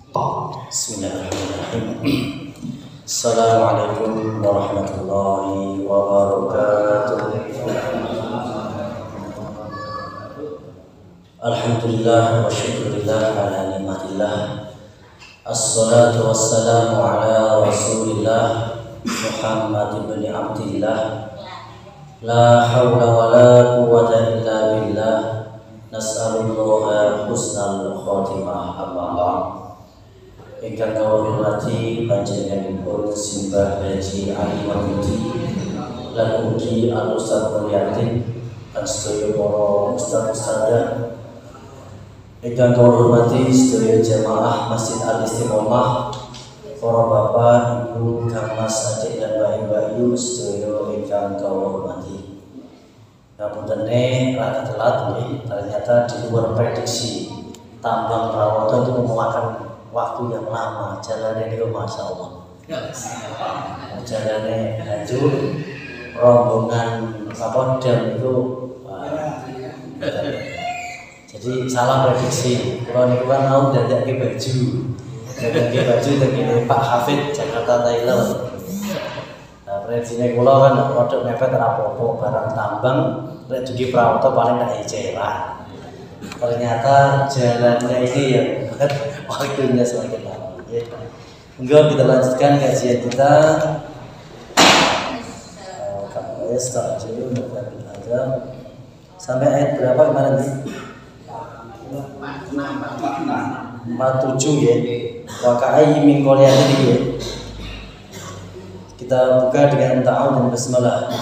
Bismillahirrahmanirrahim. Assalamualaikum warahmatullahi wabarakatuh. Alhamdulillah wa syukurillah ala nikmatillah. Assalatu wassalamu ala rasulillah Muhammad ibn Abdillah. La hawla wa la quwwata illa billah. Nas'alullaha husnal khotimah. Amma ba'd. Ingkang kawula hormati panjenenganipun Simbah Haji Ali Wahyudi lan ugi Al Ustaz Mulyatin lan sedaya para ustaz-ustadzah. Ingkang kawula hormati sedaya jamaah Masjid Al Istiqomah, para bapak, ibu, kang mas, adik dan bayi-bayi sedaya ingkang kawula hormati. Ngapuntene rada telat nggih, ternyata di luar prediksi tambang Prawata itu memakan waktu yang lama. Jalannya itu Masya Allah, jalannya hancur, rombongan dam itu jadi salah prediksi. Kalau ini kan mau dadaki baju begini Pak Hafid Jakarta Thailand. Nah, prediksinya kula kan produk mepet rapopo barang tambang rezeki Prawata paling tak eceran. Ternyata jalannya ini yang waktunya semakin lama. Enggak, kita lanjutkan kajian kita. Sampai ayat berapa kemarin nih? 47 ya. Wa ka'ayyin min qaryatin ya. Kita buka dengan ta'awudz dan basmalah.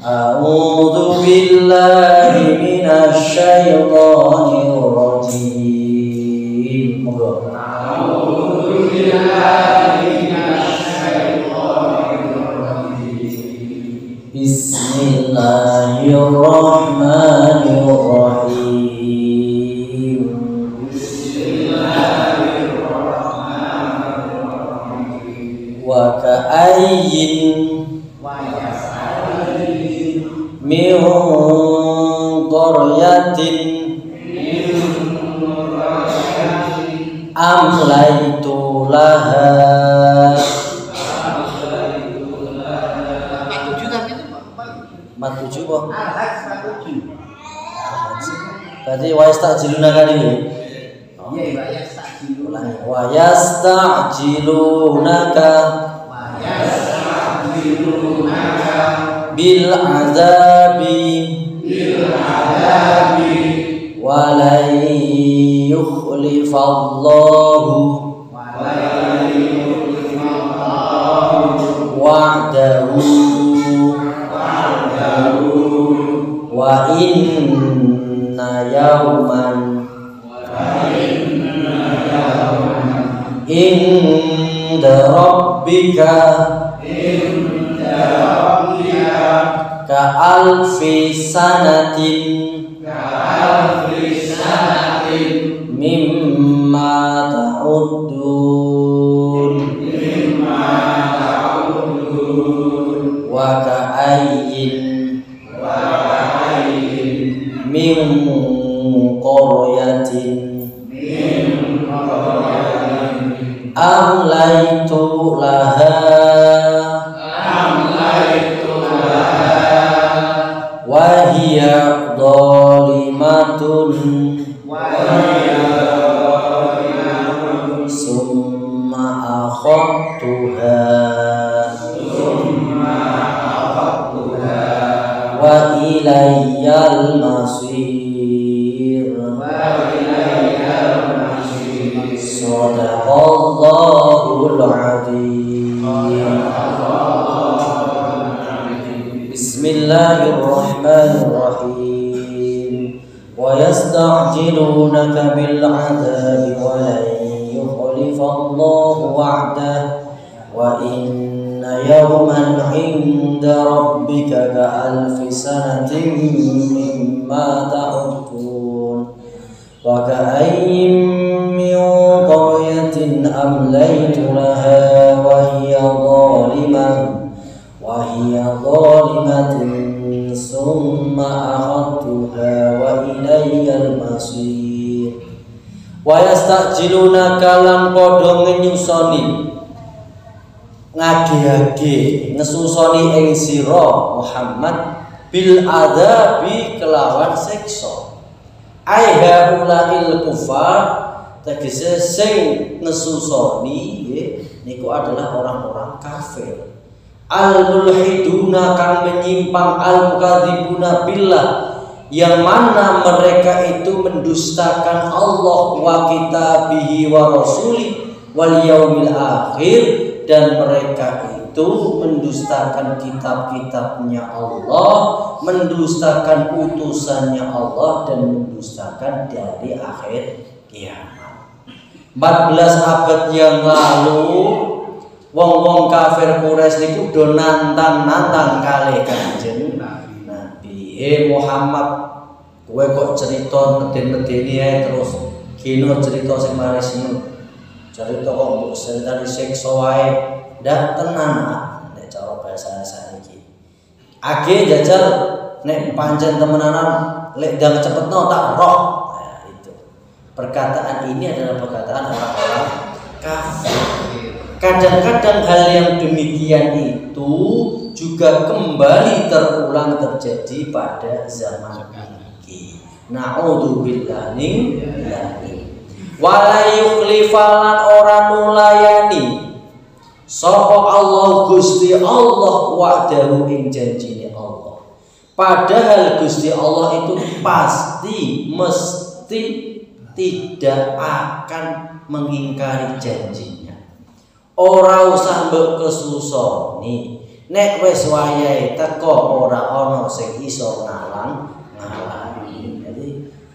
A'udzu billahi minasy syaithanir rajim. A'udzu billahi minasy syaithanir rajim. Bismillahirrahmanirrahim. Bismillahirrahmanirrahim. Wa ka'ayyin min qaryatin amlaitu laha. Matuju kok. Berarti wa yastajiluna kali ya. Wa yastajilunaka bil azabi wa la yukhlifallahu wa'dahu wa inna yawman inda rabbika ka alfi sanatin mimma ta'uddun wa ka'ayyin min qaryatin amlaitu laha wa hiya dhalimatun summa akhadtuha wa ilayyal masir. Sadaqallahul azim. Bismillahirrahmanirrahim. Wa yasta'jilunaka bil 'adzabi wa lan yukhlifallahu wa'dahu wa inna yawman 'inda rabbika ka alfi sanatin mimma ta'uddun wa ka'ayyin min qaryatin amlaytu laha wa hiya zalimatun summa akhadtuha wa ilayyal masir. Wa yastajiluna kalan padha ngenyusoni ngage-age ngesusoni ing sira Muhammad bil adzabi kelawan siksa. Ai haulail kufar tegese sing ngesusoni niku adalah orang-orang kafir. Al mulhiduna kang menyimpang, al mukadzibuna billah yang mana mereka itu mendustakan Allah wa kitabihi wa rasuli wal yaumil akhir, dan mereka itu mendustakan kitab-kitabnya Allah, mendustakan utusannya Allah, dan mendustakan dari akhir kiamat. 14 abad yang lalu wong-wong kafir Quraisy niku do nantang-nantang kalih Kanjeng Nabi. Muhammad, kowe kok cerita ngeden-ngedeni ae terus kino cerita sing maris ngono. Cerita kok mbok cerita disiksa wae, ndak tenan nek cara bahasane saniki. Age jajal nek pancen temenanan lek ndang cepetno tak roh. Nah, itu. Perkataan ini adalah perkataan orang-orang kafir. Kadang-kadang hal yang demikian itu juga kembali terulang terjadi pada zaman ini. Na'udzubillah min dzalik. Wala yukhlifalan ora nulayani sapa Allah Gusti Allah wa'dahu ing janjine Allah. Padahal Gusti Allah itu pasti mesti tidak akan mengingkari janjinya. Ora usah mbok kesusoni. Nek wis wayahe teko ora ana sing iso ngalang-ngalangi. Jadi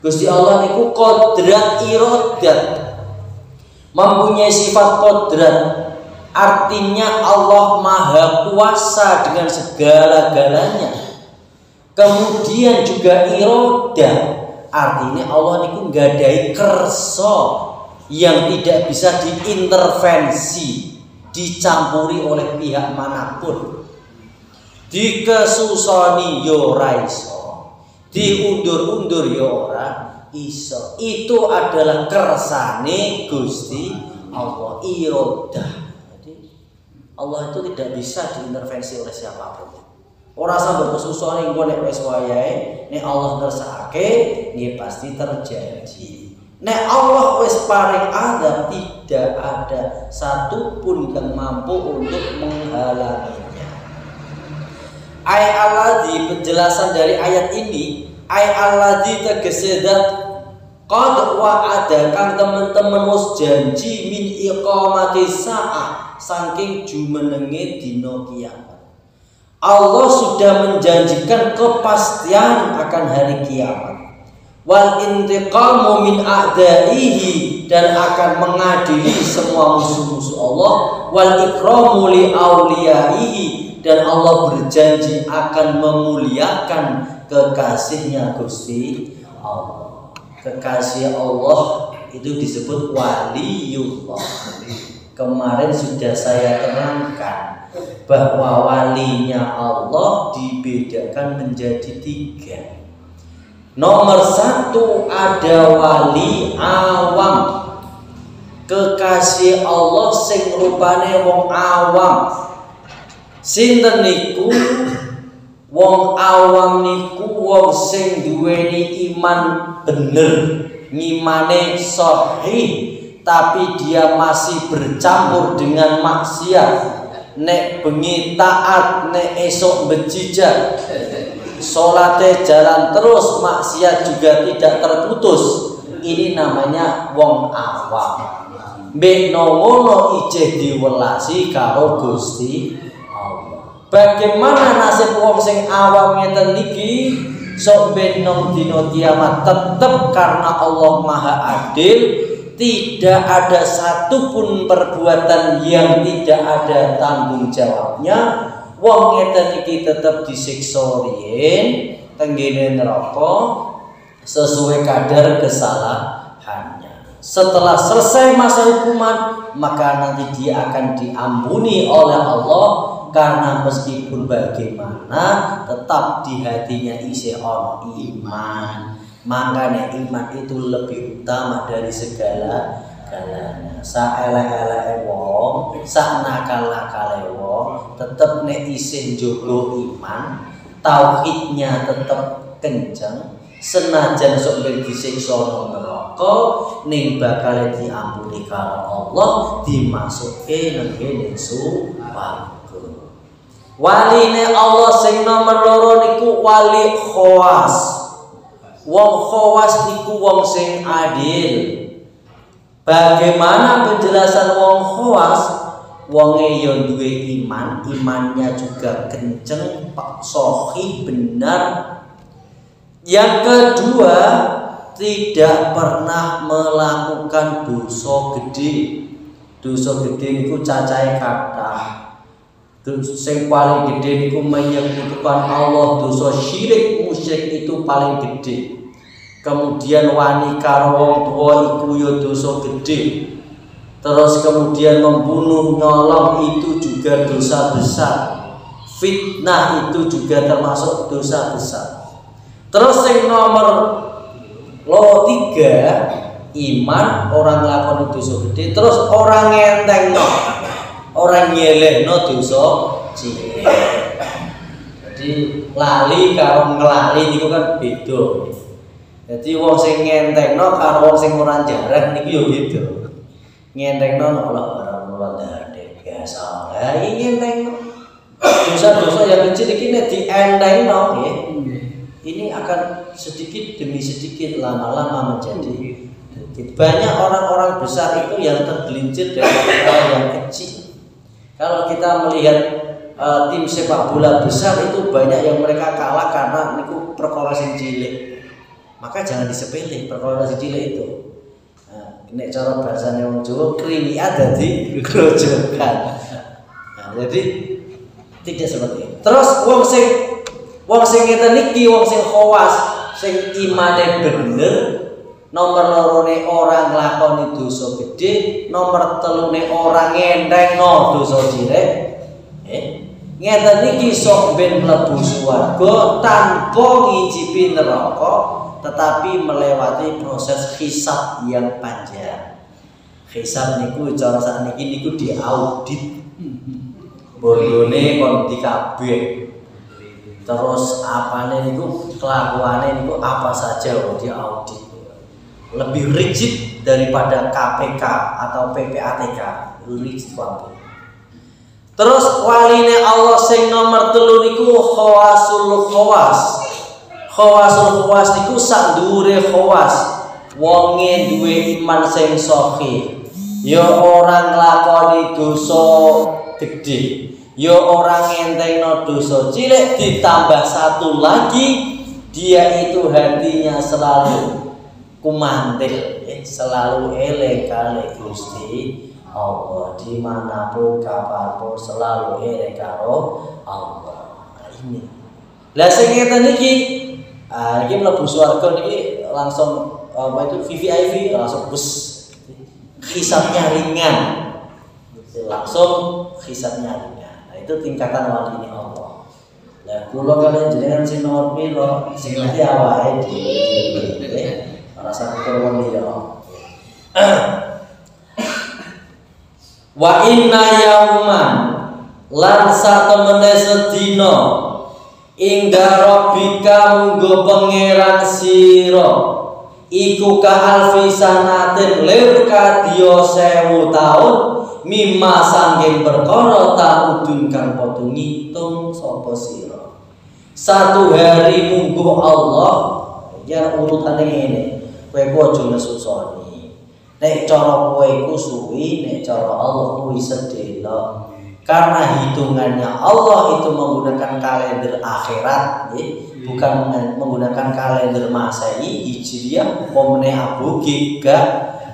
Gusti Allah niku kodrat iradat, mempunyai sifat kodrat. Artinya Allah maha kuasa dengan segala-galanya. Kemudian juga iradah, artinya Allah niku nggadahi kersa yang tidak bisa diintervensi, dicampuri oleh pihak manapun. Dikesusoni yo ora iso, diundur-undur yo ora iso. Itu adalah kersane Gusti Allah, iradah. Jadi Allah itu tidak bisa diintervensi oleh siapapun. Ora sampe kesusoni engko nek wis wayahe, nek Allah ngersakake nggih pasti terjadi. Nek Allah wis paring azab, tidak ada satupun yang mampu untuk menghalanginya. Ayat alladzi, penjelasan dari ayat ini, ayat alladzi tegese zat qad wa'ada kang teman-teman wis janji min iqamati saah saking jumenenge dina kiamat. Allah sudah menjanjikan kepastian akan hari kiamat. Wal intiqamu min a'daihi, dan akan mengadili semua musuh-musuh Allah. Wal ikramu li auliyaihi, dan Allah berjanji akan memuliakan kekasihnya Gusti Allah. Kekasih Allah itu disebut waliyullah. Kemarin sudah saya terangkan bahwa walinya Allah dibedakan menjadi 3. Nomor 1 ada wali awam, kekasih Allah sing rupane wong awam. Sinten niku? Wong awam niku wong sing duweni iman bener, ngimane sahih, tapi dia masih bercampur dengan maksiat. Nek bengi taat, nek esok bejijat. Salate jalan terus, maksiat juga tidak terputus. Ini namanya wong awam. Mbek ngono ijeh diwelasi karo Gusti Allah. Bagaimana nasib wong sing awam ngeten niki? Sok ben nang dina kiamat tetep karena Allah Maha Adil, tidak ada satupun perbuatan yang tidak ada tanggung jawabnya. Wong ngeten iki tetep disiksa riyen tenggene neraka sesuai kadar kesalahannya. Setelah selesai masa hukuman, maka nanti dia akan diampuni oleh Allah, karena meskipun bagaimana tetap di hatinya isih ana iman. Makanya iman itu lebih utama dari segala-galanya. Saelek-eleke wong, sak nakal-nakale wong, tetep nek isih njogo iman, tauhidnya tetep kenceng, senajan sok ben disiksa nang neraka ning bakal diampuni karo Allah, dimasuke nang kene swarga. Waline Allah sing nomor loro niku wali khawas. Wong khawas niku wong sing adil. Bagaimana penjelasan wong khawas? Wonge ya duwe iman, imannya juga kenceng, sahih, benar. Yang kedua, tidak pernah melakukan dosa gede. Dosa gede niku cacahe kathah. Sing paling gede niku menyekutukan Allah, dosa syirik musyrik itu paling gede. Kemudian wani karo wong tuwa iku ya dosa gede. Terus kemudian membunuh, nyolong itu juga dosa besar. Fitnah itu juga termasuk dosa besar. Terus yang nomor 3, iman, orang lakoni dosa gede. Terus orang ngentengno, orang nyelehno dosa cilik. Jadi lali karo ngelali niku kan beda. Jadi wong sing ngentengno karo wong sing ora jarang niku ya beda. Ngentengno nolak barang ora ndade biasa. Lah iki ngentengno. Dosa-dosa yang kecil iki nek dientengno nggih. Ini akan sedikit demi sedikit lama-lama menjadi banyak orang-orang besar itu yang tergelincir dari hal yang kecil. Kalau kita melihat tim sepak bola besar itu banyak yang mereka kalah karena niku perkara sing cilik. Maka jangan disepele perkara sing cilik itu. Nek cara bahasane wong Jawa krimiat dadi grojogan. Nah, jadi tidak seperti itu. Terus wong sing ngeten niki wong sing khawas, sing imane bener, nomor lorone orang nglakoni dosa gede, nomor telune orang ngentengno dosa cilik. Ngeten niki sok ben mlebu swarga tanpa ngicipi neraka, tetapi melewati proses hisab yang panjang. Hisab niku cara sakniki niku diaudit. Bondone kon dikabeh. Terus apane niku kelakuane niku apa saja diaudit. Lebih rigid daripada KPK atau PPATK. Rigid banget. Terus waline Allah sing nomor 3 niku khawasul khawas. Khawasul khawas niku sak dhuwure khawas. Wonge duwe iman sing sahih. Ya ora nglakoni dosa gede. Ya orang ngentengno dosa cilik, ditambah satu lagi dia itu hatinya selalu kumantil, selalu eling kali Gusti Allah, dimanapun kapanpun selalu eling karo Allah. Nah, ini. Lah sing ngeten iki, iki mlebu swarga niki langsung itu VVIP langsung bus. Hisabnya ringan. Langsung hisabnya ringan. Itu tingkatan wali ini Allah. Lah kula kalian jenengan sing nomor piro sing ngerti awake dhewe. Ora sak karo liya. Wa inna yauman lan satemene sedina ingga rabbika munggo pangeran sira iku ka alfi sanatin lir kadya 1000 taun mimma sangking perkara ta'udun kang padha ngitung sapa sira. Satu hari mungguh Allah ya urutane ngene. Kowe ku aja nesusoni. Nek cara kowe iku suwi, nek cara Allah kuwi sedhela. Karena hitungannya Allah itu menggunakan kalender akhirat, bukan menggunakan kalender Masehi, Hijriah, Komne Aboge,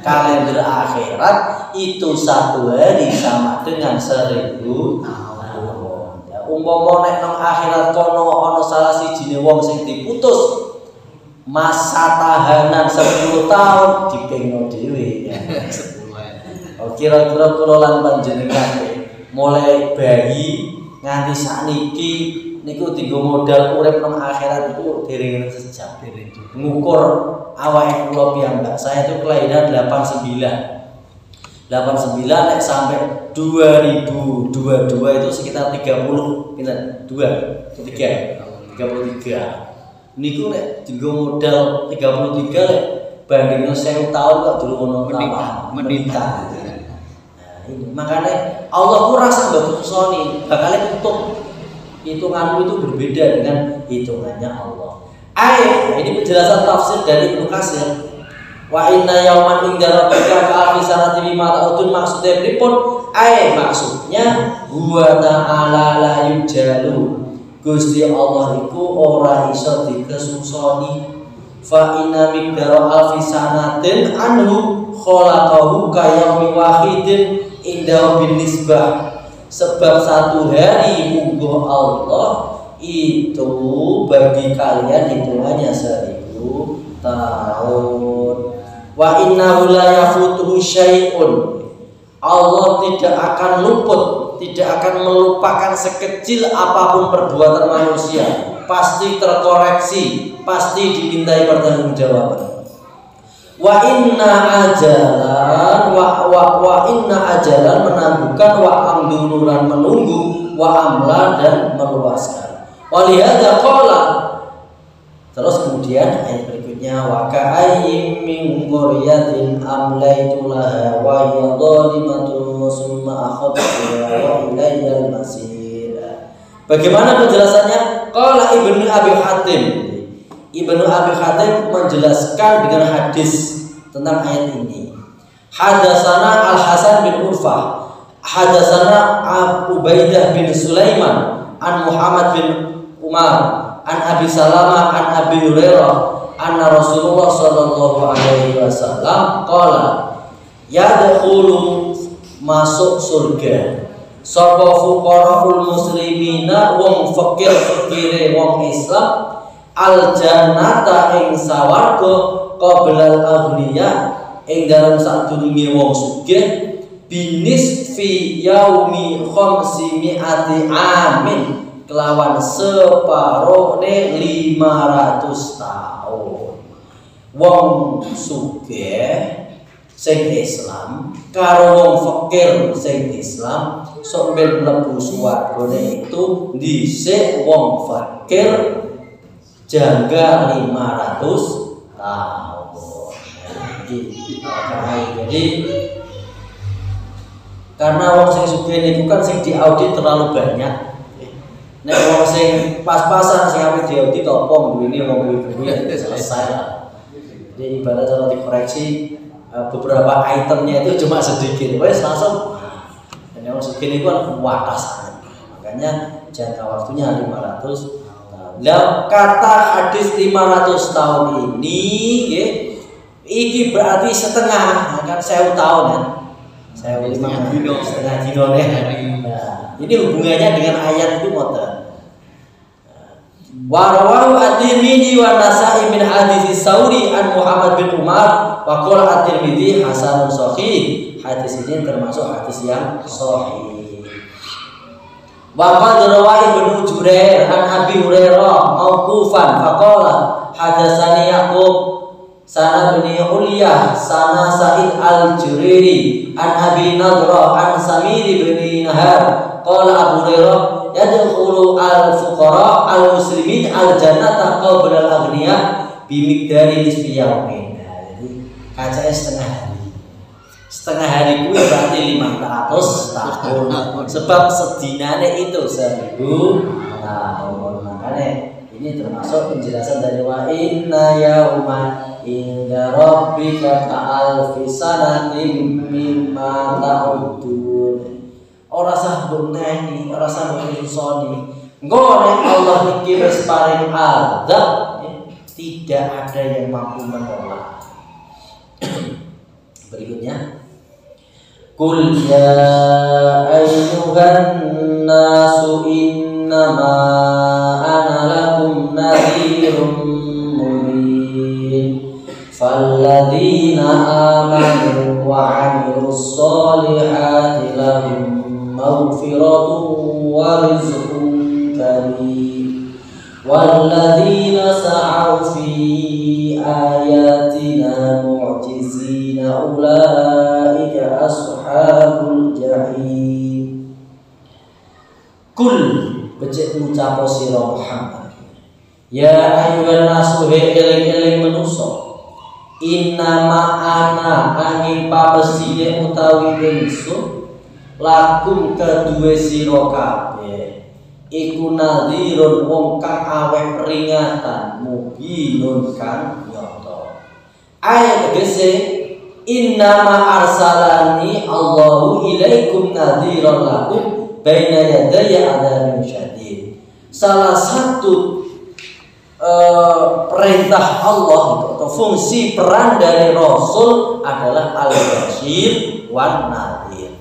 kalender akhirat itu satu hari sama dengan 1000 tahun. Ya, umpama nek nang akhirat kono ana salah sijine wong sing diputus masa tahanan 10 tahun dipengno dhewe ya. Kira-kira kula lan panjenengan mulai bayi nganti sakniki niku dienggo modal urip nang akhirat itu dereng sejak ngukur awake kula piyambak. Saya itu kelahiran 89 nek sampai 2022 itu sekitar 30 pinten 2 33 niku nek dienggo modal 33 nek bandingnya 1000 tahun kok dulu ngono menita. Nah, ini makanya Allah ku rasa mbok soni bakal tutup hitunganmu itu berbeda dengan hitungannya Allah. Ini penjelasan tafsir dari Ibnu Katsir. Wa inna yauman inda rabbika ka'alfi sanati mimma ta'udun, maksudnya pripun? Maksudnya huwa ta'ala la yujalu. Gusti Allah iku ora iso dikesusoni. Fa inna miqdara alfi sanatin anhu khalaqahu kayaumi wahidin inda bin nisbah. Sebab satu hari munggo Allah itu bagi kalian hitungannya 1000 tahun. Wa innahu la yafutuhu syai'un. Allah tidak akan luput, tidak akan melupakan sekecil apapun perbuatan manusia. Pasti terkoreksi, pasti dimintai pertanggungjawaban. Wa inna ajalan menangguhkan, wa amdunuran menunggu, wa amlan dan meluaskan. Walihada qala, terus kemudian ayat berikutnya, wa ka'ayyin min qaryatin amlaytu laha wa hiya dhalimatun summa akhadtuha wa ilayyal masir. Bagaimana penjelasannya? Qala Ibnu Abi Hatim. Ibnu Abi Hatim menjelaskan dengan hadis tentang ayat ini. Hadatsana Al-Hasan bin Urfah, hadatsana Ubaidah bin Sulaiman, an Muhammad bin Umar, an Abi Salamah, an Abi Hurairah, anna Rasulullah sallallahu alaihi wasallam qala, yadkhulu masuk surga sapa fuqaraul muslimina wong fakir-fakire wong Islam al jannata ing sawarga qablal aghniya ing dalem sadurunge wong sugih binis fi yaumi khamsimi'ati amin kelawan separone 500 tahun. Wong sugih sing Islam karo wong fakir sing Islam sok ben mlebu swargane itu dhisik wong fakir jangka 500 tahun. Jadi karena wong sing sugih niku kan sing diaudit terlalu banyak. Nek wong sing pas-pasan sing ape diaudit apa ngene wong kuwi selesai lah. Jadi ibarat cara dikoreksi beberapa itemnya itu cuma sedikit, wes langsung. Dan yang sugih niku kan watas. Makanya jangka waktunya 500 tahun. Lah kata hadis 500 tahun ini nggih iki berarti setengah, kan 1000 tahun kan. 1000 setengah dino nih. Nah, ini hubungannya dengan ayat itu ngoten. Wa rawahu at-Tirmidzi wa Nasa'i min hadits Sauri an Muhammad bin Umar wa qala at-Tirmidzi hasanun sahih. Hadis ini termasuk hadis yang sahih. Wa qad rawahu Ibnu Jurair an Abi Hurairah mauqufan faqala hadatsani Yaqub sana bin Ulyah sana Sa'id al-Juriri an Abi Nadra an Samir bin Nahar qala Abu Hurairah yadkhulu al-fuqara al-muslimin al-jannata qabla al-aghniya bi miqdari nisfi yaumin. Jadi kacanya setengah hari. Setengah hari kuwi berarti 500 tahun. Sebab sedinane itu 1000 tahun. Makanya ini termasuk penjelasan dari wa inna yauman inda rabbika ka'alfi sanatin mimma ta'udun. Ora sah benteni, ora sah nyusoni. Engko nek Allah niki wis paring azab, tidak ada yang mampu menolak. Berikutnya, Qul ya ayyuhan nasu innama ana lakum nadhirun mubin. Falladzina amanu wa 'amilus solihati lahum maghfiratun wa rizqun karim. walladzina sa'u fi ayatina mu'jizina ulaika ashabul jahim. Kul becik ngucapo sira Muhammad, ya ayyuhan nasu eling-eling manusa, innama ana angin pamesine utawi ingsun lakum kedue sira kabeh iku nadhirun wong kang aweh peringatan mubinun kang nyata. Ayat tegese innama arsalani Allahu ilaikum nadhiran lakum baina yadaya adzabin syadid. Salah satu perintah Allah atau fungsi peran dari Rasul adalah al-bashir wan nadhir.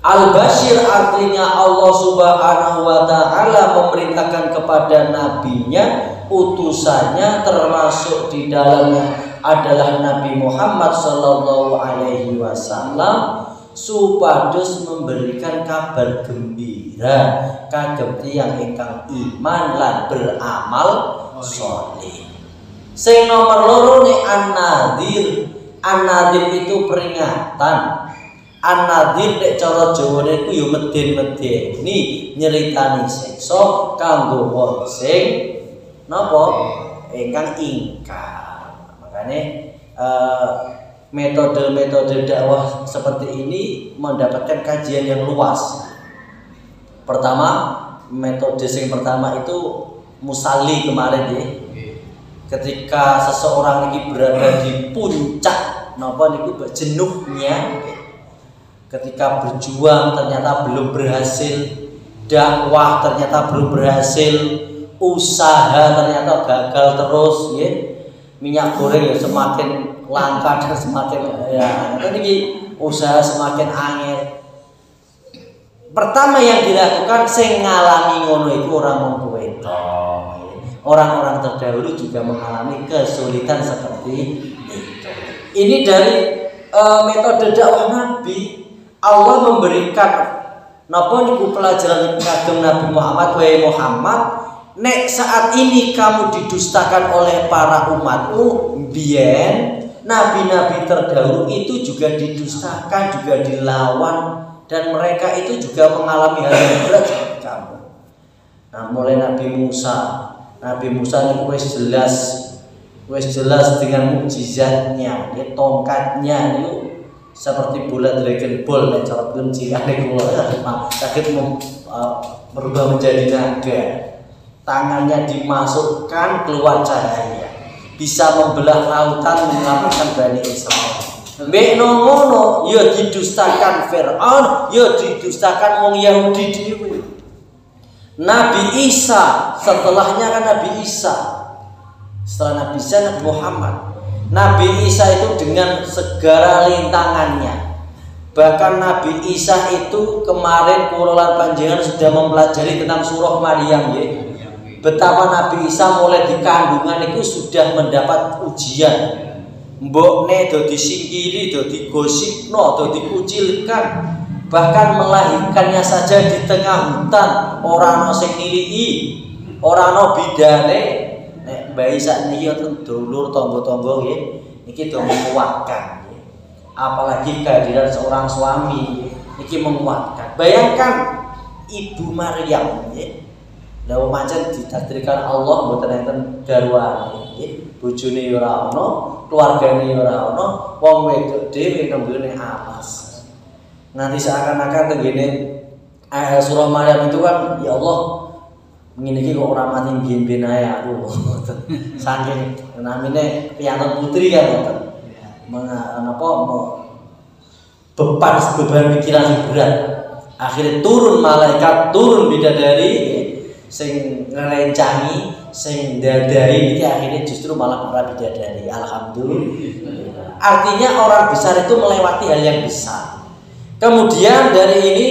Al-bashir artinya Allah Subhanahu wa ta'ala memerintahkan kepada nabinya, utusannya, termasuk di dalamnya adalah Nabi Muhammad sallallahu alaihi wasallam, supados memberikan kabar gembira kagem tiyang ingkang iman lan beramal sholih. Sing nomor loro nih an-nadhir. An-nadhir itu peringatan. An-nadhir nek cara Jawane iku ya meden-medeni nyeritani siksa kanggo wong sing napa ingkang ingkar. Makane metode-metode dakwah seperti ini mendapatkan kajian yang luas. Pertama, metode yang pertama itu musalli kemarin ya. Ketika seseorang ini berada di puncak napa niku jenuhnya, ketika berjuang ternyata belum berhasil, dakwah ternyata belum berhasil, usaha ternyata gagal terus ya. Minyak goreng ya semakin langka dan semakin ya ini usaha semakin angel. Pertama yang dilakukan sing ngalami ngono iku orang wong tuwa. Orang-orang terdahulu juga mengalami kesulitan seperti itu. Ini dari metode dakwah Nabi. Allah memberikan napa niku pelajaran kagem Nabi Muhammad, wahai Muhammad, nek saat ini kamu didustakan oleh para umatmu, biyen nabi-nabi terdahulu itu juga didustakan, juga dilawan, dan mereka itu juga mengalami hal yang berat seperti kamu. Nah, mulai Nabi Musa ini wis jelas dengan mukjizatnya, ya, tongkatnya itu seperti bola Dragon Ball, nek cara film cilik kula kaget berubah menjadi naga. Tangannya dimasukkan keluar cahaya, bisa membelah lautan menyelamatkan Bani Israil. Mbek ngono ya didustakan Firaun, ya didustakan wong Yahudi dhewe. Nabi Isa, setelahnya kan Nabi Isa. Setelah Nabi Isa, Nabi Muhammad. Nabi Isa itu dengan segala rintangannya. Bahkan Nabi Isa itu kemarin kulolan panjenengan sudah mempelajari tentang surah Maryam ya. Betapa Nabi Isa mulai di kandungan itu sudah mendapat ujian. Mbokne do disingkiri, do digosipno, do dikucilkan. Bahkan melahirkannya saja di tengah hutan, ora ana sing niliki, ora ana bidane. Nek bayi sakniki wonten dulur tangga-tangga nggih, niki do menguatkan. Apalagi kehadiran seorang suami niki menguatkan. Bayangkan Ibu Maryam nggih. Lah pancen ditakdirkan Allah mboten enten garwane nggih. Bojone ya ora ana, keluargane ya ora ana, wong wedok dhewe nembe alas. Nanti seakan-akan tenggene surah Maryam itu kan ya Allah ngene iki kok ora mati mbiyen-mbiyen ae aku. Saking namine piyantuk putri kan ngoten. Beban pikiran yang berat. Akhirnya turun malaikat, turun bidadari sing ngerencangi, sing dadari iki akhirnya justru malah para bidadari. Alhamdulillah. Artinya orang besar itu melewati hal yang besar. Kemudian dari ini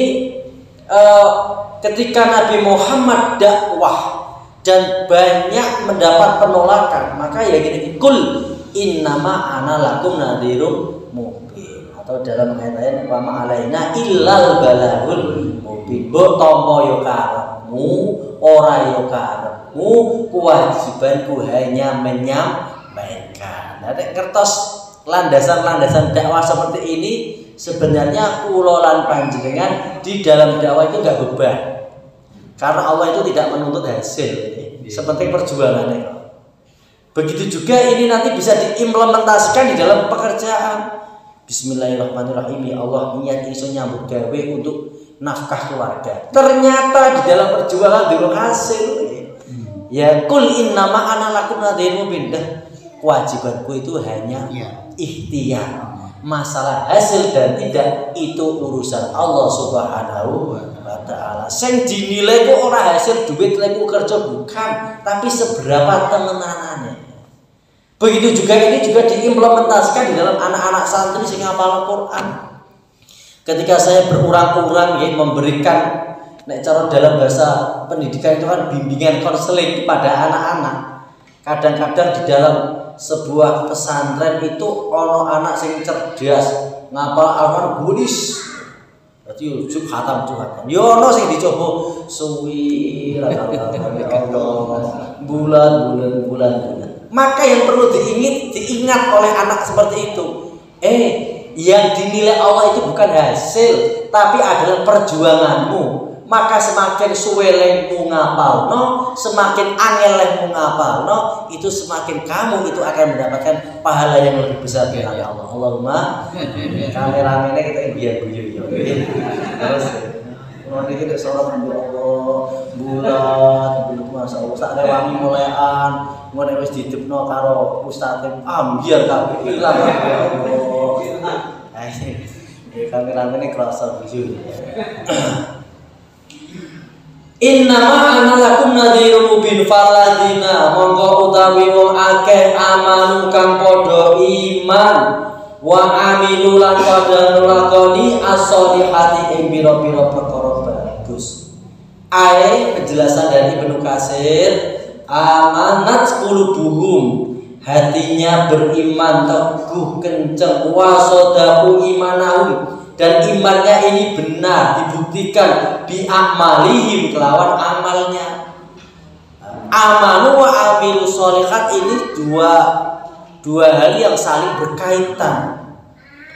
ketika Nabi Muhammad dakwah dan banyak mendapat penolakan, maka ya gini, kul innama ana lakum nadhirum mubin, atau dalam ayat-ayat wa ma alaina illal balagul mubin. Mbok tampa yo karepmu, ora yo karepku. kewajibanku hanya menyampaikan. Nah, nek ngertos landasan-landasan dakwah seperti ini, sebenarnya kula lan panjenengan di dalam dakwah itu enggak beban. Karena Allah itu tidak menuntut hasil, sepenting perjuangannya. Begitu juga ini nanti bisa diimplementasikan di dalam pekerjaan. Bismillahirrahmanirrahim. Ya Allah, niat iso nyambut gawe untuk nafkah keluarga. Ternyata di dalam perjuangan durung hasil. Ya kul innama ana lakum nadhirun mubin. Kewajibanku itu hanya ikhtiar. Masalah hasil dan tidak itu urusan Allah Subhanahu wa taala. Sing dinilai kok ora hasil duit leku kerja bukan, tapi seberapa temenanane. Begitu juga ini juga diimplementasikan di dalam anak-anak santri sing hafal Quran. Ketika saya berurang-urang ya memberikan nek cara dalam bahasa pendidikan itu kan bimbingan konseling kepada anak-anak. Kadang-kadang di dalam sebuah pesantren itu ono anak sing cerdas ngapal Al-Qur'an bulis. Berarti ujuk khatam Tuhan. Yo ono sing dicoba suwi bulan. Maka yang perlu diingat oleh anak seperti itu. Yang dinilai Allah itu bukan hasil, tapi adalah perjuanganmu. Maka semakin suwelengmu ngapalno, semakin angelengmu ngapalno, itu semakin kamu itu akan mendapatkan pahala yang lebih besar dari Allah. Allahumma kameramennya kita biar guyu. Terus nanti kita sholat ya Allah, bulan masa Allah sak rewangi mulean, ngono wis didepno karo ustaz biar kabeh ilang ya Allah. Kameramennya kerasa guyu. Innama ana lakum nadhirun mubin faladina monggo utawi wong akeh amanu kang padha iman wa amilu lan padha nglakoni as-sholihati ing pira-pira perkara bagus. Penjelasan dari Ibnu Katsir, amanat qulubuhum, hatinya beriman teguh kenceng, wasadaku imanahum, dan imannya ini benar dibuktikan bi amalihim kelawan amalnya. Amanu wa amilu sholihat ini dua hal yang saling berkaitan.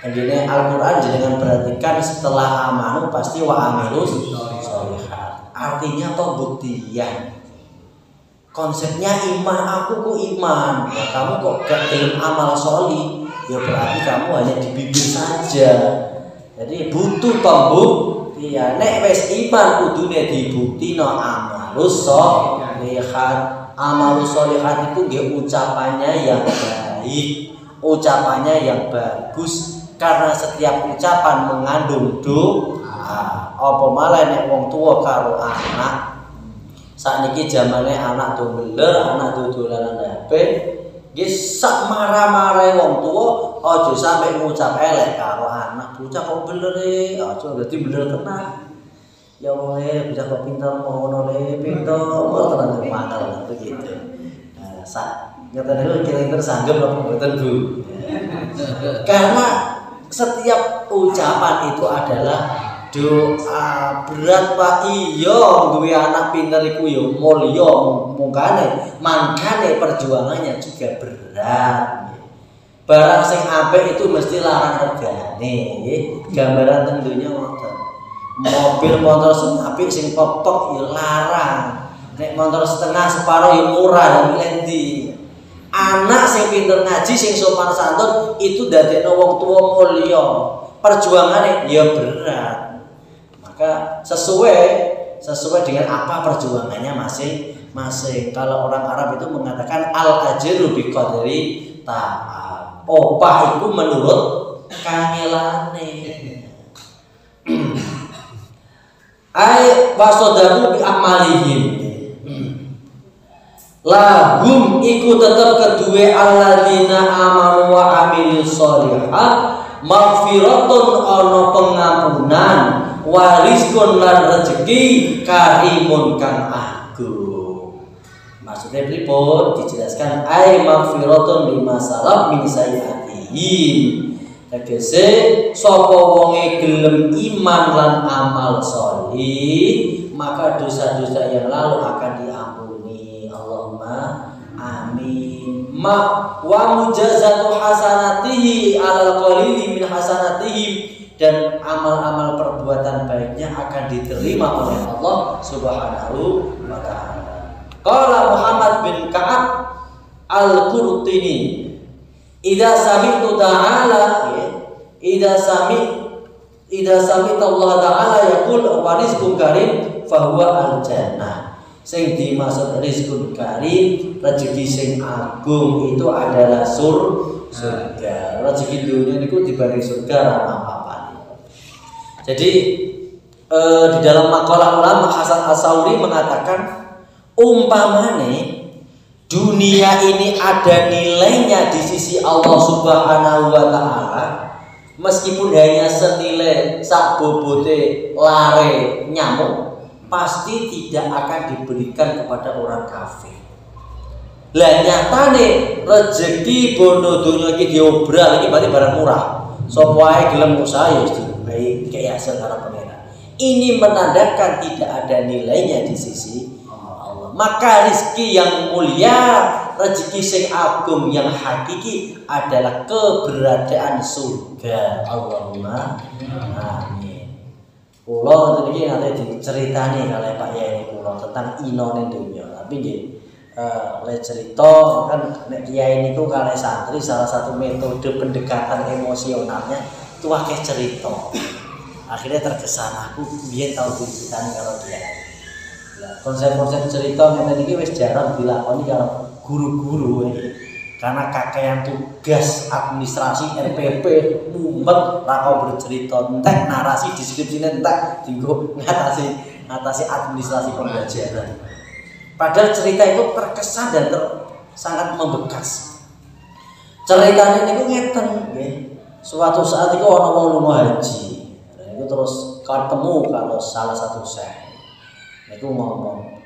Jadi Al-Qur'an jangan perhatikan setelah amanu pasti wa amilu sholihat. Artinya toh buktian. Konsepnya iman, aku kok iman. Ya, kamu kok gak gelem amal sholih, ya berarti kamu hanya di bibir saja. Jadi butuh tombuk, ya nek wis iman kudune dibuktino amalus sholihat. Amalus sholihat itu nggih ucapannya yang baik, ucapannya yang bagus, karena setiap ucapan mengandung doa. Apa malah nek wong tua karo anak. Sakniki zamane anak do beler, anak do dolanan HP. Nggih sak marah-marahe wong tuwa aja sampe ngucap elek karo anak. Bocah kok beler e, aja dadi beler tenan. Ya wae bocah kok pinter ngono le, pinter tenan mangkel begitu. Nah, sak nyata kira-kira sanggep apa mboten, Bu? Karena setiap ucapan itu adalah doa. Berat Pak, iya duwe anak pinter iku ya mulya mangkane perjuangannya juga berat. Barang sing apik itu mesti larang regane, gambaran tentunya ngoten. Mobil motor sing apik sing popok ya larang. Nek motor setengah separo ya murah dan lendi. Anak sing pinter ngaji sing sopan santun itu dadekno wong tuwa mulya. Perjuangannya ya berat. Maka sesuai dengan apa perjuangannya masing-masing. Kalau orang Arab itu mengatakan al ajru bi qadri ta'ab. Opah itu menurut kangelane. Ai wasodaku bi amalihim. Lahum iku tetep kedue alladzina amanu wa amilus sholihat maghfiratun ana pengampunan wariskun lan rezeki karimun kang agung. Maksudnya pripun dijelaskan ai maghfiratun lima salaf min sayyi'atihim. Tegese sapa wonge gelem iman lan amal sholih, maka dosa-dosa yang lalu akan diampuni wa mujazatu hasanatihi alal qalili min hasanatihim, dan amal-amal perbuatan baiknya akan diterima oleh Allah Subhanahu wa taala. Qala Muhammad bin Ka'ab Al-Qurtini, idza sami'tu ta'ala, idza sami'ta Allah ta'ala yaqul wa rizqun karim fa huwa al-jannah. Sing dimaksud rizqun karim, rezeki sing agung itu adalah surga. Rezeki dunia niku dibanding surga ora apa-apa. Jadi di dalam makalah ulama Hasan As-Sauri mengatakan, umpamane dunia ini ada nilainya di sisi Allah Subhanahu wa taala, meskipun hanya senilai sak bobote lare nyamuk, pasti tidak akan diberikan kepada orang kafir. Lah nyatane rezeki bondo dunia iki diobral iki berarti barang murah. Sapa wae gelem usaha ya baik kayak hasil karo pangeran. Ini menandakan tidak ada nilainya di sisi Allah. Maka rezeki yang mulia, rezeki sing agung yang hakiki adalah keberadaan surga. Allahumma amin. Kula ngoten iki nate diceritani kalih Pak Yai kula tentang inone dunya. Tapi nggih oleh cerita kan nek kiai niku kalih santri salah satu metode pendekatan emosionalnya itu akeh cerita. Akhirnya terkesan aku biyen tau diceritani karo kiai. Lah konsep-konsep cerita ngene iki wis jarang dilakoni karo guru-guru karena kakean tugas administrasi RPP mumet ra kok bercerita entek narasi deskripsine entek dienggo ngatasi administrasi pembelajaran. Padahal cerita itu terkesan dan sangat membekas. Ceritanya niku ngeten nggih. Suatu saat iku ana wong lunga haji. Nah, itu terus ketemu karo salah satu syekh. Niku ngomong,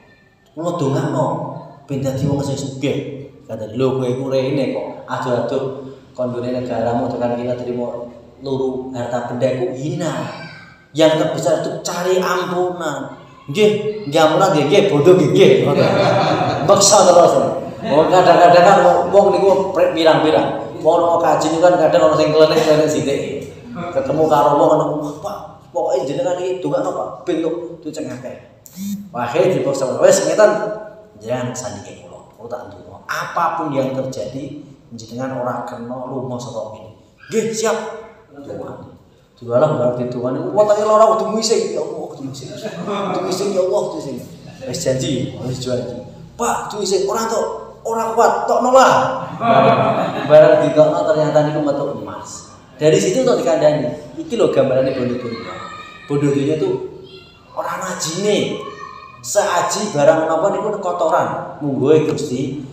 "Kulo dongakno ben dadi wong sing sugih." Kata lho kowe iku rene kok aduh-aduh kondone negaramu tekan kita terima luru harta benda iku hina. Yang terbesar itu cari ampunan. Nggih, ampunan nggih bodoh nggih. Maksa terus. Oh kadang-kadang kan wong niku pirang-pirang. Wong kaji niku kan kadang ono sing klenek-klenek sithik. Ketemu karo wong ono, "Pak, pokoke jenengan iki dongakno Pak, ben kok dicengake." Wae dipaksa wis ngetan jangan sandike kula. Kula tak ndonga. Apapun yang terjadi jenengan ora kena lunga saka kene. Nggih, siap. Jualan berarti Tuhan itu watake lara kudu ngising ya Allah, kudu ngising. Kudu ngising ya Allah, kudu ngising. Wis janji, wis janji. Pak, kudu ngising ora kuat, tokno lah. Barang ditokno ternyata niku metu emas. Dari situ tok dikandani. Iki lho gambarane bondo dunya. Bondo dunya itu ora najine. Seaji barang menapa niku kotoran. Munggo Gusti.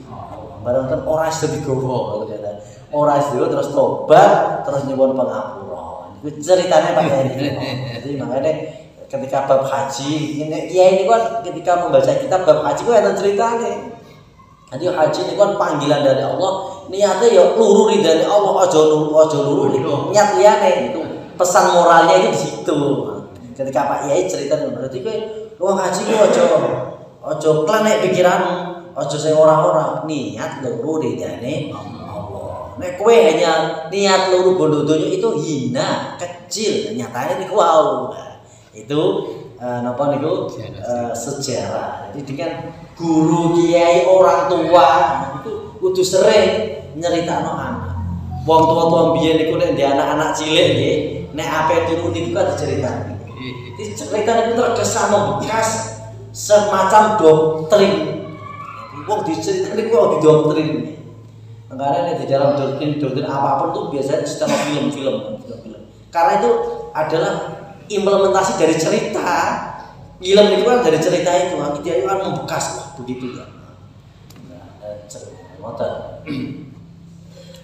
Barang ten ora iso digowo ternyata. Ora iso terus tobat, terus nyuwun pangapura. Iku ceritanya Pak Yai. Jadi makanya ketika bab haji, ini kiai ini kan ketika membaca kitab bab haji ku ada ceritanya. Jadi haji ini kan panggilan dari Allah, niatnya ya luru ridane Allah, aja luru niat liyane itu. Pesan moralnya itu di situ. Ketika Pak Yai cerita berarti kowe haji ku aja klenek pikiranmu. Ojo sing ora-ora niat luru ridane Allah. Nek kowe hanya niat luru bondo donya itu hina, kecil. Nyatane niku wow. Itu napa niku sejarah. Jadi dengan guru kiai orang tua itu kudu sering nyeritakno anak. Wong tua-tua biyen niku nek ndek anak-anak cilik nggih, nek ape turu niku kan diceritani. Iki cerita niku terkesan membekas semacam doktrin. Wong diceritani kok didoktrin. Makanya di dalam doktrin apapun tuh biasanya secara film. Karena itu adalah implementasi dari cerita. Film itu kan dari cerita itu, dia kan membekas lah begitu ya.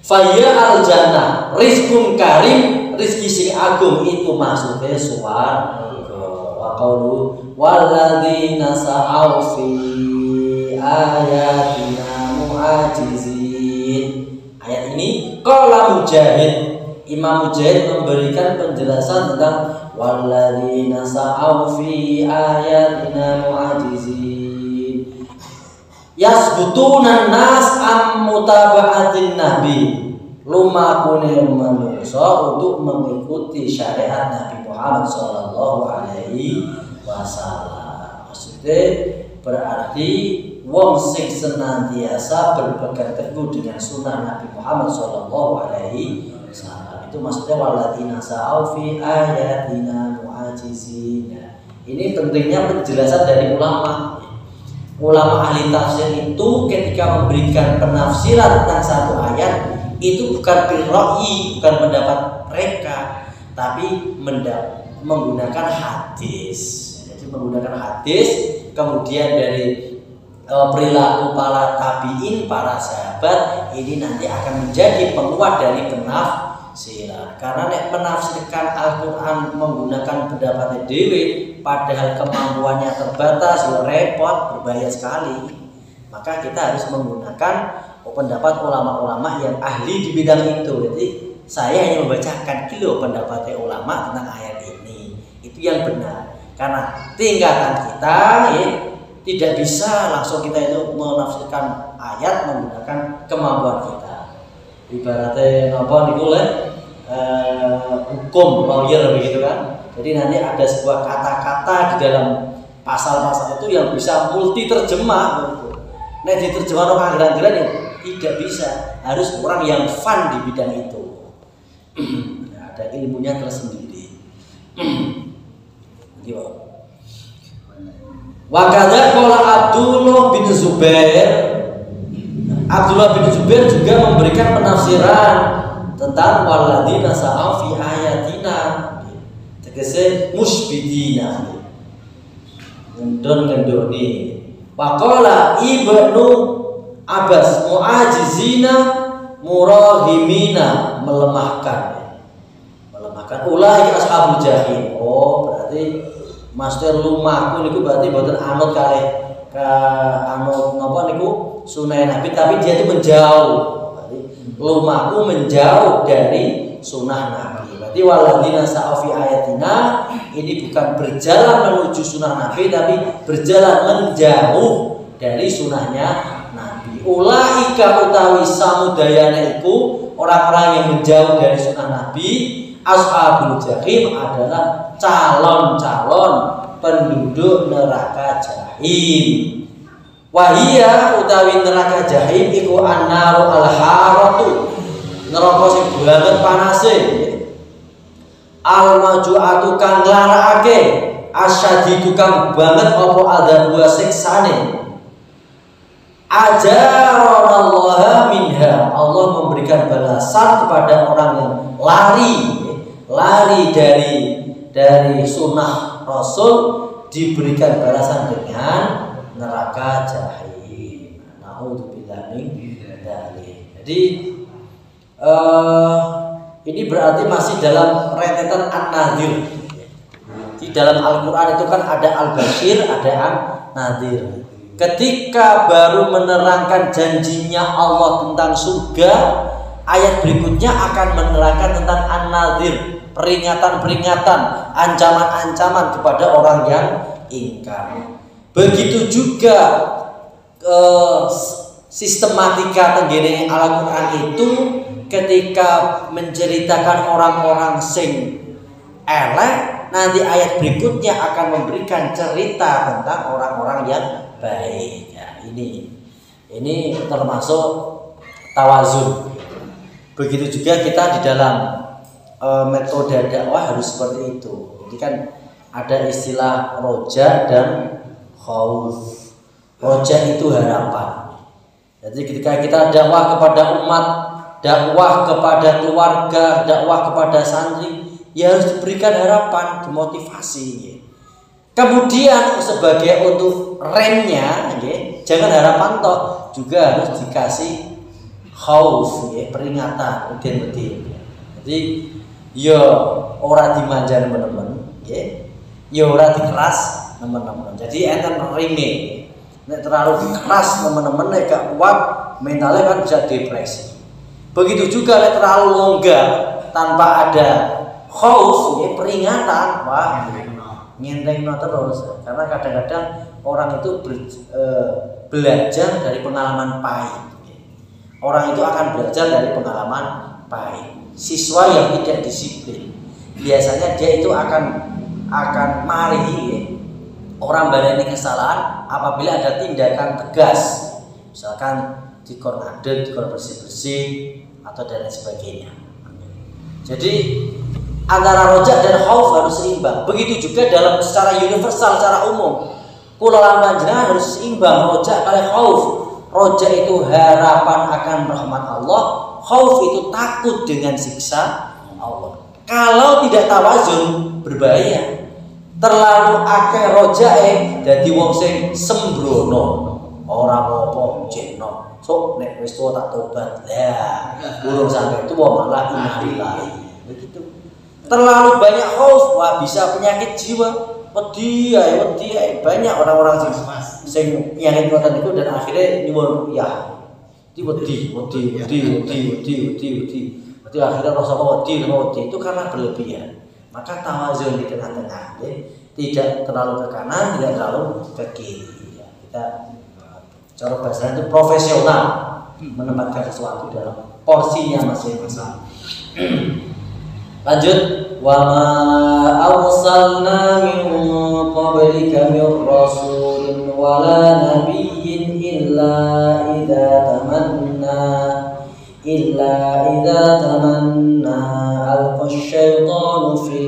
Faya al-jannah, rizqun karim, rizki sing agung itu maksudnya swarga. Wa qaulu walladzina sa'au fi ayatina mu'ajizin. Ayat ini qala Mujahid, Imam Mujahid memberikan penjelasan tentang walladzina sa'au fi ayatina mu'ajizin, yasbutunan nas am mutaba'atin nabi, lumakune manusa untuk mengikuti syariat Nabi Muhammad sallallahu alaihi wasallam. Maksudnya berarti wong sing senantiasa berpegang teguh dengan sunnah Nabi Muhammad sallallahu alaihi wasallam. Itu maksudnya waladina sa'au fi ayatina mu'ajizina. Ini pentingnya penjelasan dari ulama. Ulama ahli tafsir itu ketika memberikan penafsiran tentang satu ayat itu bukan birra'yi, bukan pendapat mereka, tapi menggunakan hadis. Jadi menggunakan hadis, kemudian dari perilaku para tabiin, para sahabat, ini nanti akan menjadi penguat dari penafsiran. Karena menafsirkan Al-Quran menggunakan pendapat dewi, padahal kemampuannya terbatas, ya repot, berbahaya sekali. Maka kita harus menggunakan pendapat ulama-ulama yang ahli di bidang itu. Jadi saya hanya membacakan kilo pendapat ulama tentang ayat ini. Itu yang benar. Karena tingkatan kita ya, tidak bisa langsung kita itu menafsirkan ayat menggunakan kemampuan kita. Ibaratnya apa nih hukum lawyer begitu kan. Jadi nanti ada sebuah kata-kata di dalam pasal-pasal itu yang bisa multi terjemah. Nah diterjemah orang anggaran-anggaran yang tidak bisa, harus orang yang fun di bidang itu. Ada ilmunya tersendiri. Wakada qala Abdullah bin Zubair. Abdullah bin Zubair juga memberikan penafsiran tentang waladina sa'au fi ayatina, tegese musbidina, ngendoni. Waqala Ibnu Abbas mu'ajizina murahimina, melemahkan ulai ashabul jahim. Oh berarti master lumaku niku berarti boten anut kalih ke anut napa niku sunah Nabi, tapi dia itu menjauh. Berarti lumaku menjauh dari sunnah Nabi. Berarti waladina sa'au fi ayatina ini bukan berjalan menuju sunnah Nabi, tapi berjalan menjauh dari sunnahnya Nabi. Ulaika utawi samudayana iku orang-orang yang menjauh dari sunnah Nabi, ashabul jahim adalah calon-calon penduduk neraka jahim. Wahia utawi neraka jahim iku annaru al-haratu, neraka sing banget panase, al-maju'atu kang nglarakake, asyadidu kang banget apa adzab siksane. Ajaranallah minha, Allah memberikan balasan kepada orang yang lari dari sunnah Rasul, diberikan balasan dengan neraka jahim. Naudzubillah min dzalik. Jadi ini berarti masih dalam rentetan An-Nadhir. Di dalam Al-Quran itu kan ada Al-Bashir, ada An-Nadhir. Ketika baru menerangkan janjinya Allah tentang surga, ayat berikutnya akan menerangkan tentang An-Nadhir, peringatan-peringatan, ancaman-ancaman kepada orang yang ingkar. Begitu juga sistematika tenggene Al-Quran itu ketika menceritakan orang-orang sing elek, nanti ayat berikutnya akan memberikan cerita tentang orang-orang yang baik. Ya, ini termasuk tawazun. Begitu juga kita di dalam metode dakwah harus seperti itu. Jadi kan ada istilah roja dan khauf. Roja itu harapan. Jadi ketika kita dakwah kepada umat, dakwah kepada keluarga, dakwah kepada santri, ya harus diberikan harapan, dimotivasi. Kemudian sebagai untuk remnya, jangan harapan toh, juga harus dikasih khauf, peringatan, udin-udin. Jadi ya ora dimanja teman-teman, ya ora dikeras teman-teman. Jadi enten ringe, nek terlalu keras teman-teman, nek gak kuat mentalnya kan bisa depresi. Begitu juga nek terlalu longgar tanpa ada khauf, peringatan, wah Nyentengno terus. Karena kadang-kadang orang itu belajar dari pengalaman pahit. Orang itu akan belajar dari pengalaman pahit. Siswa yang tidak disiplin, biasanya dia itu akan mari orang baleni kesalahan apabila ada tindakan tegas, misalkan dikon adet, dikon bersih-bersih atau dan lain sebagainya. Jadi antara rojak dan khauf harus seimbang. Begitu juga dalam secara universal, secara umum. Kula lan panjenengan harus seimbang rojak kali khauf. Rojak itu harapan akan rahmat Allah, khauf itu takut dengan siksa Allah. Kalau tidak tawazun berbahaya. Terlalu akeh rojae dadi wong sing sembrono, ora apa-apa jenno. Sok nek wis tuwa tak tobat. Lah, burung sampai tua malah innalillahi. Begitu. Terlalu banyak khauf, wah bisa penyakit jiwa. Wedi ae banyak orang-orang sing penyakit ngoten niku dan akhirnya nyuwun ya. Wedi. Berarti akhirnya rasa wedi itu karena berlebihan. Maka tawazun di tengah-tengah, tidak terlalu ke kanan, tidak terlalu ke kiri. Kita cara bahasa itu profesional, menempatkan sesuatu dalam porsinya masing-masing. Lanjut, wa ma arsalna min qablika min rasulin wala nabiyyin illa idza tamanna alqa asyaitanu fi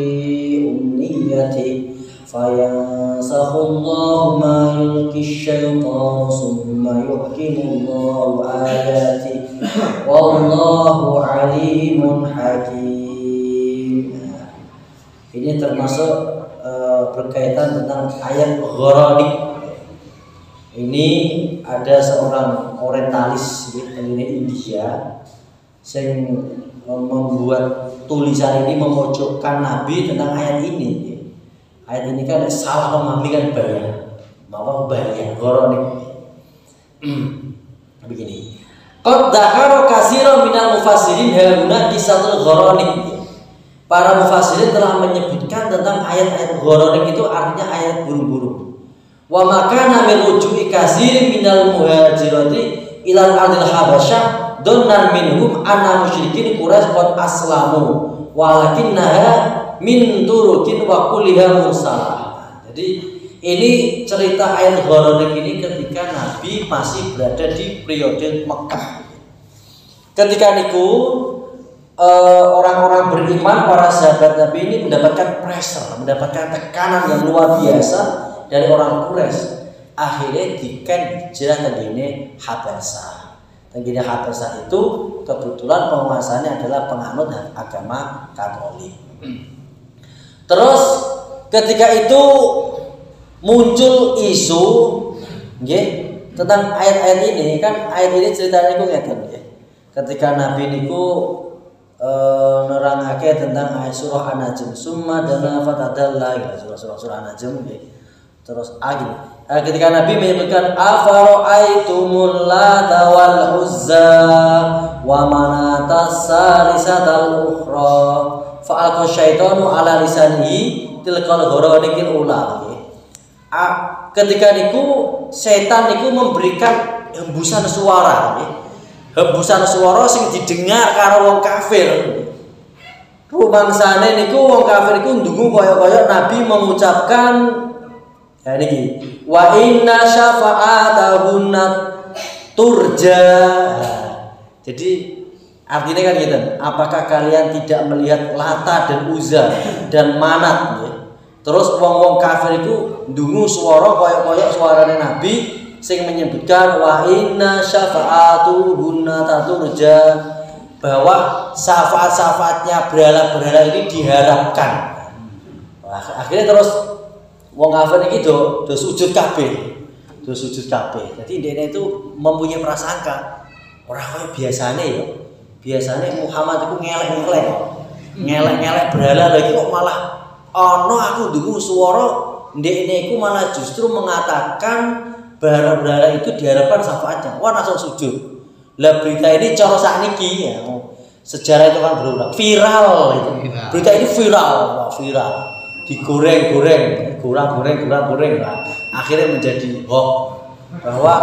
umniyati fayansakhu Allahu ma yulqi asyaitanu summa yuhkimu Allahu ayati wallahu alimun hakim. Ini termasuk berkaitan tentang ayat Gharanik. Ini ada seorang orientalis dari India yang membuat tulisan ini memojokkan Nabi tentang ayat ini. Ayat ini kan salah memahami kan bahaya Gharanik. Begini. Qad dzakara katsiran minal mufassirin hauna kisatul Gharanik. Para mufassirin telah menyebutkan tentang ayat-ayat Gharanik itu artinya ayat burung-burung. Wa makana min ruju'i katsirin minal muhajirati ilal ardil habasyah donnan minhum anna musyrikin Quraisy qad aslamu walakinnaha min turukin wa kulliha mursalah. Jadi ini cerita ayat Gharanik ini ketika Nabi masih berada di periode Mekah. Ketika niku orang-orang beriman, para sahabat Nabi ini mendapatkan pressure, mendapatkan tekanan yang luar biasa dari orang Quraisy. Akhirnya diken hijrah tengene Habasyah. Tengene Habasyah itu kebetulan penguasanya adalah penganut agama Katolik. Terus ketika itu muncul isu nggih tentang ayat-ayat ini, kan ayat ini ceritanya niku ngeten nggih. Ketika Nabi niku nerangake tentang ayat surah An-Najm, summa dana fatadalla, surah An-Najm nggih. Terus ketika Nabi menyebutkan afara'aitumul lata wal uzza wa manata salisatal ukhra fa'alqa syaitanu ala lisanihi tilkal gharanikil ula. Ketika niku setan niku memberikan hembusan suara, hembusan suara sing didengar karo wong kafir. Rumangsane niku wong kafir niku ndungu kaya-kaya Nabi mengucapkan ya niki wa inna syafa'atahunna turja. Jadi artinya kan gitu, apakah kalian tidak melihat Lata dan Uzza dan Manat ya? Terus wong-wong kafir itu ndungu swara kaya-kaya suarane Nabi sing menyebutkan wa inna syafa'atuhunna turja, bahwa syafaat-syafaatnya berhala-berhala ini diharapkan. Akhirnya terus wong kafir iki do sujud kabeh. Jadi dene itu mempunyai prasangka ora kaya biasane ya. Biasane Muhammad itu ngelek-ngelek berhala lagi kok malah ana aku ndungu swara ndekne iku malah justru mengatakan berhala-berhala itu diharapkan syafaatnya. Wah langsung sujud. Lah berita ini cara sakniki ya. Sejarah itu kan berulang. Viral itu. Berita ini viral. digoreng-goreng, goreng. Nah, akhirnya menjadi hoax bahwa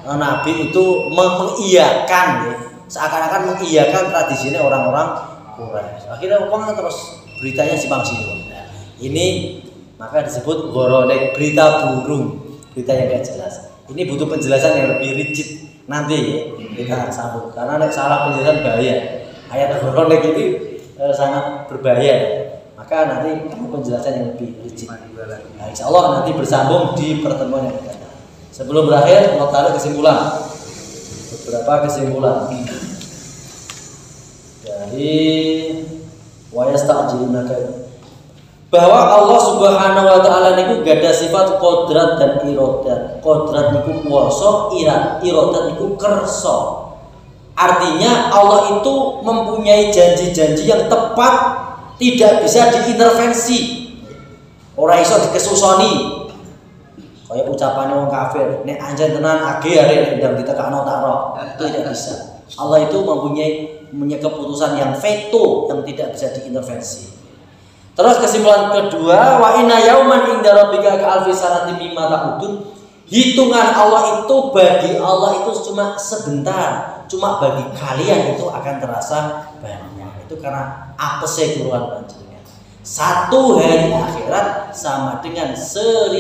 Nabi itu mengiyakan, ya, seakan-akan mengiyakan tradisinya orang-orang Quraisy. Akhirnya orang terus beritanya simpang siur. Nah, ini maka disebut goronek, berita burung, berita yang tidak jelas. Ini butuh penjelasan yang lebih rigid nanti ya, kita sambut karena salah penjelasan bahaya. Ayat goronek ini sangat berbahaya. Maka nanti penjelasan yang lebih rigid. Nah, insya Allah nanti bersambung di pertemuan yang akan datang. Sebelum berakhir, mau taruh kesimpulan. Beberapa kesimpulan dari wayasta'jilunaka bahwa Allah Subhanahu wa taala niku gada sifat kodrat dan irodat. Kodrat niku kuwasa, irodat niku kersa. Artinya Allah itu mempunyai janji-janji yang tepat, tidak bisa diintervensi. Ora iso dikesusoni. Kayak ucapannya wong kafir, nek anjen tenan age arek ndang ditekakno tak roh. Itu tidak bisa. Allah itu mempunyai keputusan yang veto yang tidak bisa diintervensi. Terus kesimpulan kedua, wa inna yauman inda rabbika ka alfi sanatin mimma ta'udun. Hitungan Allah itu bagi Allah itu cuma sebentar, cuma bagi kalian itu akan terasa banyak. Itu karena apese Quran panjenengan. Satu hari akhirat sama dengan 1000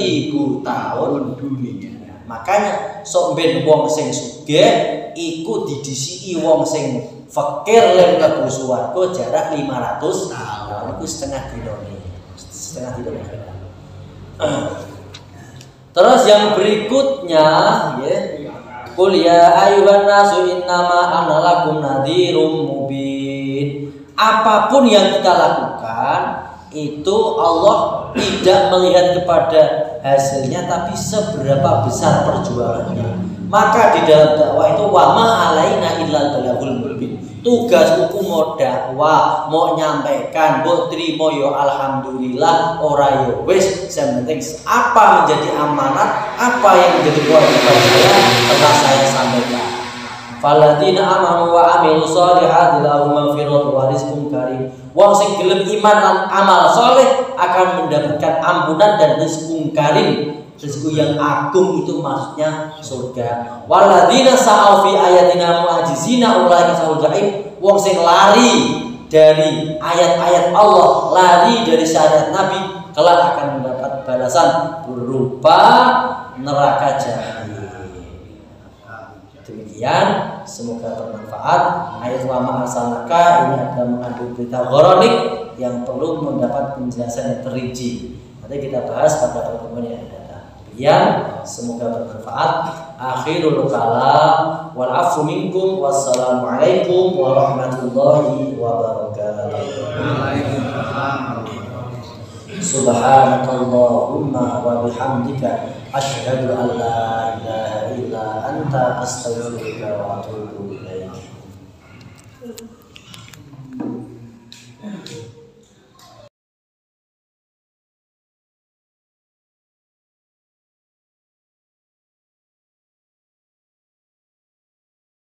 tahun dunia. Makanya sok ben wong sing sugih iku didisiki wong sing fakir lan mlebu swarga jarak 500 tahun. Iku setengah dina. Terus yang berikutnya ya, qul ya ayyuhan nasu innama ana lakum nadhirum mubin. Apapun yang kita lakukan itu Allah tidak melihat kepada hasilnya, tapi seberapa besar perjuangannya. Maka di dalam dakwah itu wa ma alaina illal balagul mubin. Tugasku mau dakwah, mau nyampaikan, mau terima yo alhamdulillah, ora yo wis, yang penting apa menjadi amanat, apa yang menjadi kewajiban saya telah saya sampaikan. Faladina amanu wa amilu sholihati lahum maghfiratun wa rizqun karim. Wong sing gelem iman lan amal saleh akan mendapatkan ampunan dan rizqun karim. Rezeki yang agung itu maksudnya surga. Waladina sa'au fi ayatina mu'ajizina ulaika sahul jahim. Wong sing lari dari ayat-ayat Allah, lari dari syariat Nabi, kelak akan mendapat balasan berupa neraka jahanam. Demikian, semoga bermanfaat. Ayat wa ma arsalnaka ini adalah mengandung berita ghoronik yang perlu mendapat penjelasan yang terinci. Nanti kita bahas pada pertemuan yang ada. Yang semoga bermanfaat. Akhirul kalam wal afu minkum. Wassalamualaikum warahmatullahi wabarakatuh. Subhanakallahumma wa bihamdika asyhadu an la ilaha illa anta astaghfiruka wa atubu ilaik.